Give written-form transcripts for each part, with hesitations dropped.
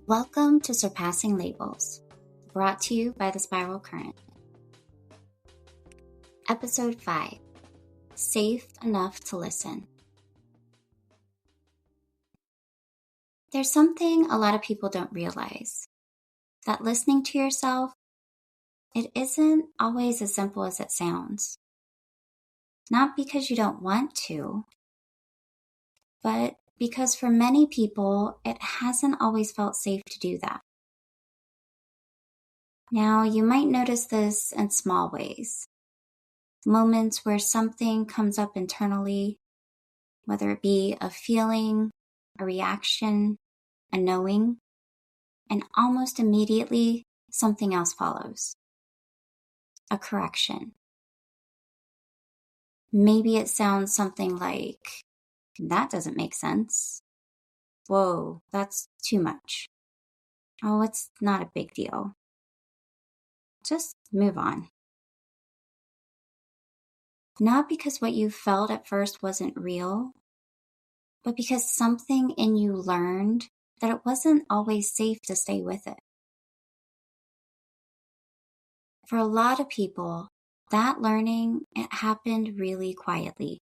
Welcome to Surpassing Labels, brought to you by the Spiral Current. Episode 5, Safe Enough to Listen. There's something a lot of people don't realize, that listening to yourself, it isn't always as simple as it sounds. Not because you don't want to, but because for many people, it hasn't always felt safe to do that. Now, you might notice this in small ways. Moments where something comes up internally, whether it be a feeling, a reaction, a knowing, and almost immediately something else follows. A correction. Maybe it sounds something like, that doesn't make sense. Whoa, that's too much. Oh, it's not a big deal. Just move on. Not because what you felt at first wasn't real, but because something in you learned that it wasn't always safe to stay with it. For a lot of people, that learning, it happened really quietly.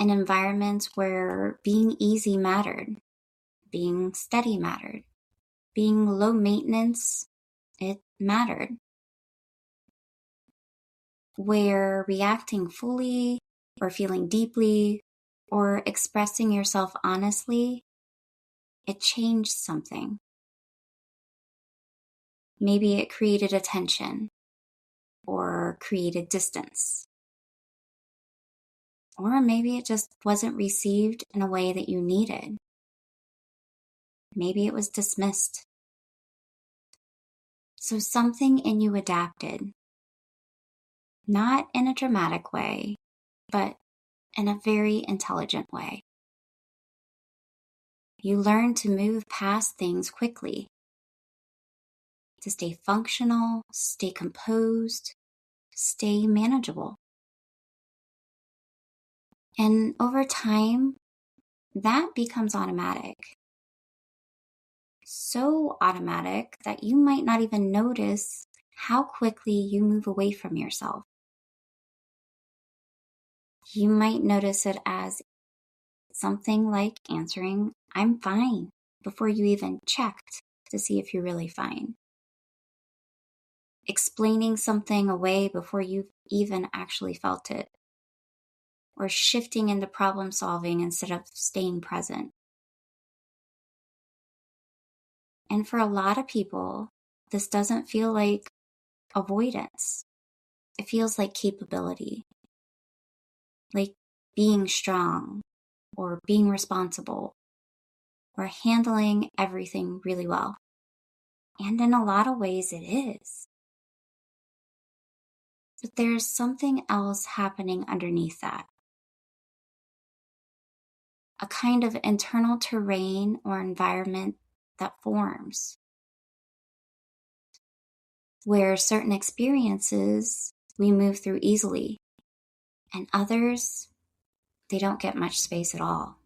In environments where being easy mattered, being steady mattered, being low maintenance, it mattered. Where reacting fully or feeling deeply or expressing yourself honestly, it changed something. Maybe it created attention or created distance. Or maybe it just wasn't received in a way that you needed. Maybe it was dismissed. So something in you adapted. Not in a dramatic way, but in a very intelligent way. You learn to move past things quickly, to stay functional, stay composed, stay manageable. And over time, that becomes automatic. So automatic that you might not even notice how quickly you move away from yourself. You might notice it as something like answering, "I'm fine," before you even checked to see if you're really fine. Explaining something away before you've even actually felt it. Or shifting into problem solving instead of staying present. And for a lot of people, this doesn't feel like avoidance. It feels like capability. Like being strong or being responsible or handling everything really well. And in a lot of ways it is. But there's something else happening underneath that. A kind of internal terrain or environment that forms, where certain experiences we move through easily, and others, they don't get much space at all.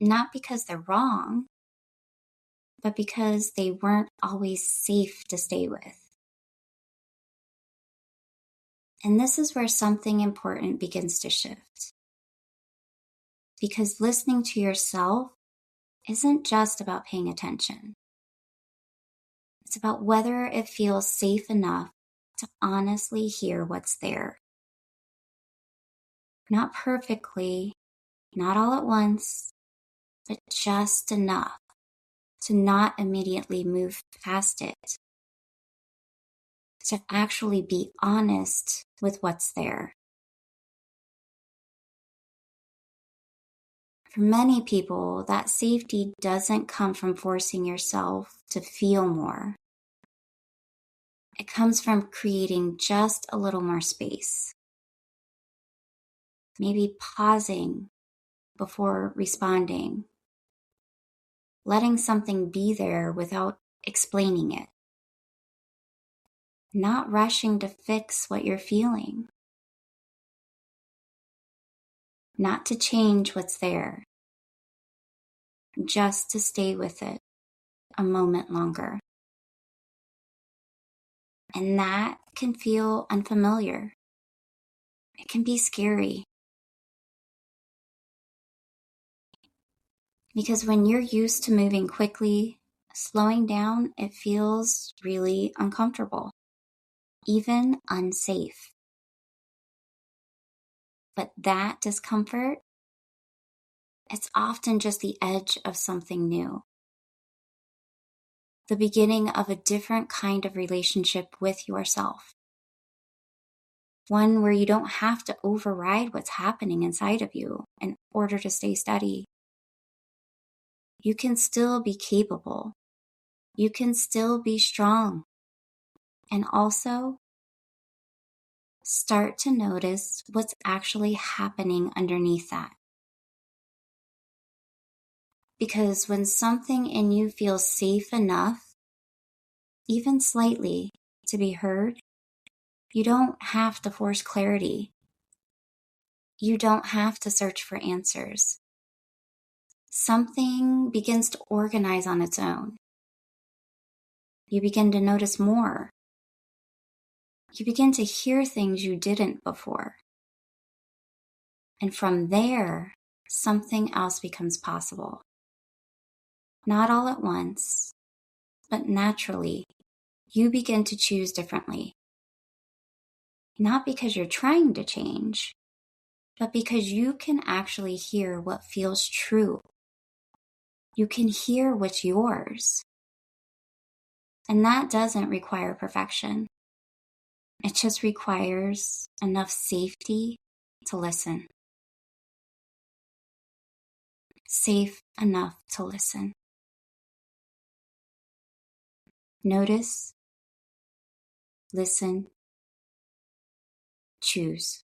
Not because they're wrong, but because they weren't always safe to stay with. And this is where something important begins to shift. Because listening to yourself isn't just about paying attention. It's about whether it feels safe enough to honestly hear what's there. Not perfectly, not all at once, but just enough to not immediately move past it. To actually be honest with what's there. For many people, that safety doesn't come from forcing yourself to feel more. It comes from creating just a little more space. Maybe pausing before responding. Letting something be there without explaining it. Not rushing to fix what you're feeling. Not to change what's there. just to stay with it a moment longer. And that can feel unfamiliar. It can be scary. Because when you're used to moving quickly, slowing down, it feels really uncomfortable, even unsafe. But that discomfort, it's often just the edge of something new. The beginning of a different kind of relationship with yourself. One where you don't have to override what's happening inside of you in order to stay steady. You can still be capable. You can still be strong. And also, start to notice what's actually happening underneath that. Because when something in you feels safe enough, even slightly, to be heard, you don't have to force clarity. You don't have to search for answers. Something begins to organize on its own. You begin to notice more. You begin to hear things you didn't before. And from there, something else becomes possible. Not all at once, but naturally, you begin to choose differently. Not because you're trying to change, but because you can actually hear what feels true. You can hear what's yours. And that doesn't require perfection. It just requires enough safety to listen. Safe enough to listen. Notice, listen, choose.